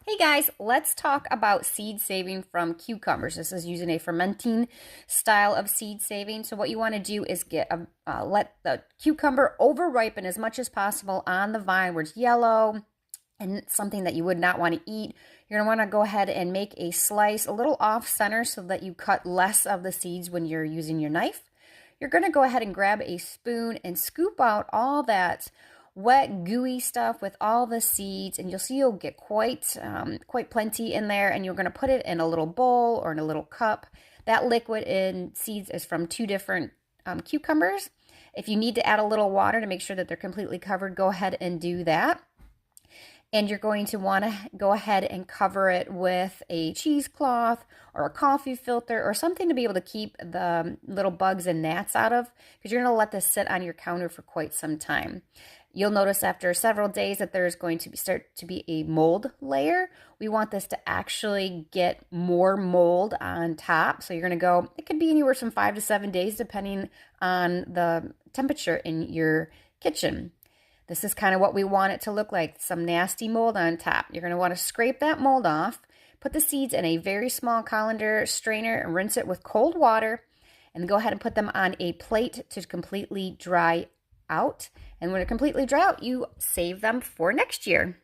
Hey guys, let's talk about seed saving from cucumbers. This is using a fermenting style of seed saving. So what you want to do is let the cucumber over ripen as much as possible on the vine where it's yellow and it's something that you would not want to eat. You're going to want to go ahead and make a slice a little off center so that you cut less of the seeds when you're using your knife. You're going to go ahead and grab a spoon and scoop out all that wet, gooey stuff with all the seeds, and you'll see you'll get quite plenty in there, and you're going to put it in a little bowl or in a little cup. That liquid in seeds is from two different cucumbers. If you need to add a little water to make sure that they're completely covered, go ahead and do that. And you're going to want to go ahead and cover it with a cheesecloth or a coffee filter or something to be able to keep the little bugs and gnats out of, because you're going to let this sit on your counter for quite some time. You'll notice after several days that there's going to start to be a mold layer. We want this to actually get more mold on top. So you're going to go, it could be anywhere from 5 to 7 days depending on the temperature in your kitchen. This is kind of what we want it to look like, some nasty mold on top. You're going to want to scrape that mold off, put the seeds in a very small colander strainer and rinse it with cold water, and go ahead and put them on a plate to completely dry out. And when it completely dry out, you save them for next year.